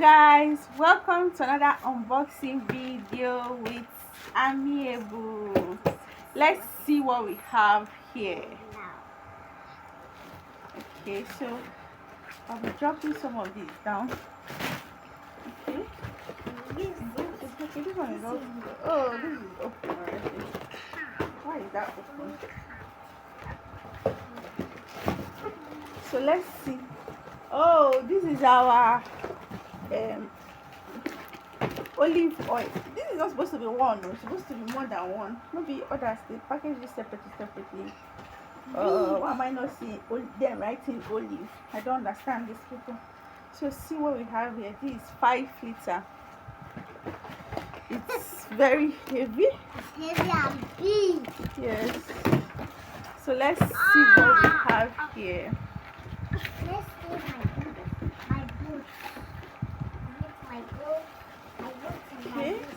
Guys, welcome to another unboxing video with Amiable. Let's see what we have here. Okay, so I'll be dropping some of these down. Okay, this one is open. Oh, this is open already. Why is that open? So let's see. Oh, this is our olive oil. This is not supposed to be one, no. It's supposed to be more than one. Maybe others they package this separately. Why am I not seeing them writing olive? I don't understand these people. So see what we have here. This is 5 liter. It's very heavy. It's heavy and big. Yes. So let's see what we have here. Let's see my boots. My boots and my Okay. boots.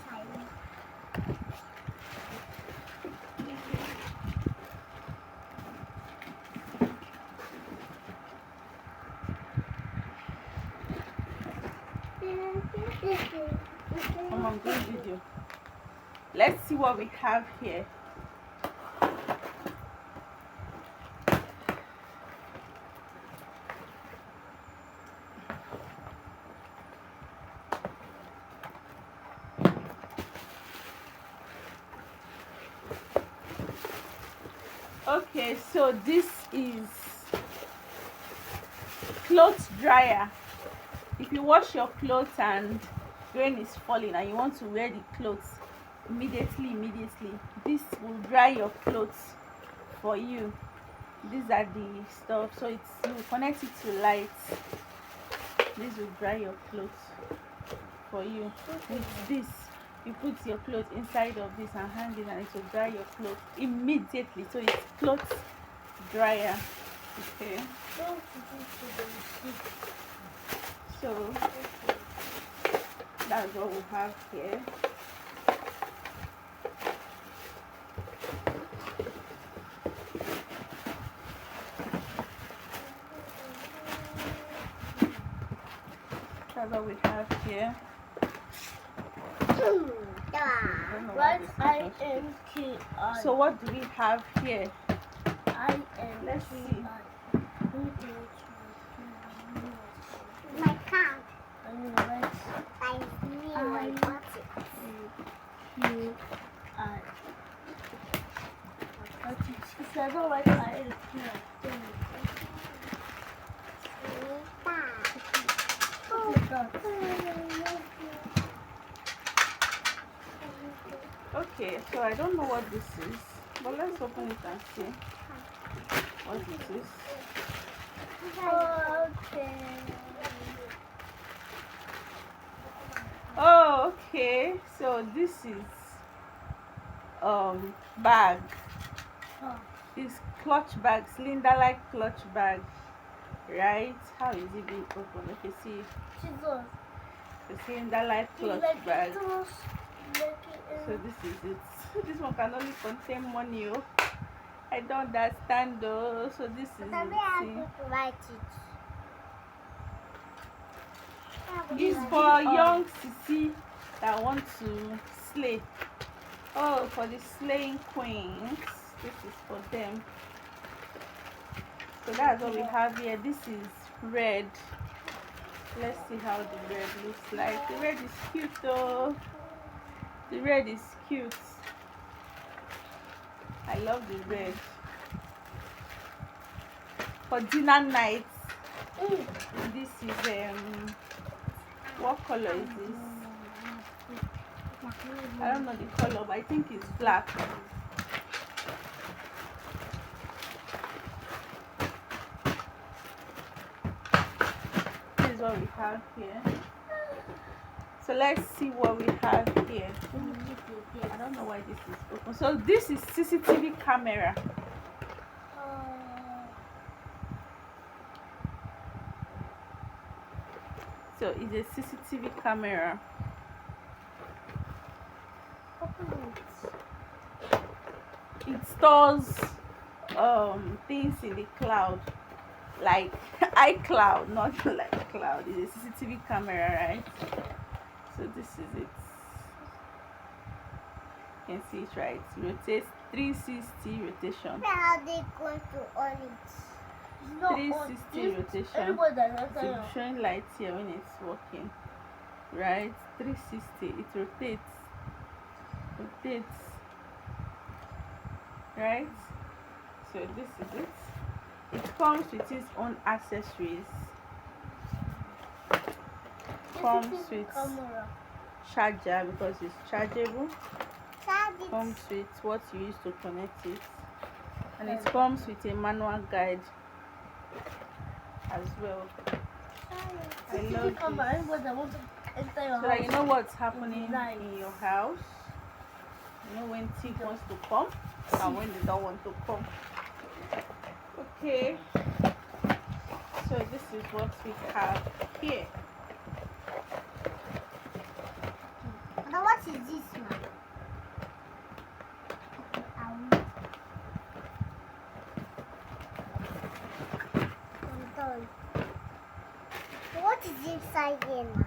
On this video. Let's see what we have here. Okay, so this is clothes dryer. If you wash your clothes and rain is falling and you want to wear the clothes immediately, this will dry your clothes for you. These are the stuff. So it's, you connect it to lights. This will dry your clothes for you. With this, you put your clothes inside of this and hang it, and it will dry your clothes immediately. So it's clothes dryer. Okay, so that's what we have here. That's what we have here. So what do we have here? Let's see. My car. I got I don't like I. Okay, so I don't know what this is, but let's open it and see what it is. Okay. Oh, okay, so this is bag. It's clutch bag, cylinder like clutch bag, right? How is it being opened? Okay, see, the cylinder like clutch bag. So this is it. This one can only contain money. Oh, I don't understand though. So this is it. It's for young Sisi that want to slay. Oh, for the slaying queens. This is for them. So that's what we have here. This is red. Let's see how the red looks like. The red is cute though. The red is cute. I love the red. For dinner night, this is what color is this? I don't know the color, but I think it's black. This is what we have here. So let's see what we have here. I don't know why this is open. So this is CCTV camera. So it's a CCTV camera. It stores things in the cloud, like iCloud, not like cloud. It's a CCTV camera, right? So this is it. You can see it, right? Rotates 360 rotation. Where are they going to on it? It's not on. 360 rotation. Anybody that So it's showing lights here when it's working, right? 360. It rotates, right? So this is it. It comes with its own accessories. Comes with camera. charger because it's chargeable. Charge it. Comes with what you use to connect it, and it comes with a manual guide as well. I love CCTV camera. this. Anybody that wants to enter your So that you house. know what's happening Nice. in your house. You know when Tig wants to come and when they don't want to come. Okay. So this is what we have here. Now what is this one? I'm done. What is inside here now?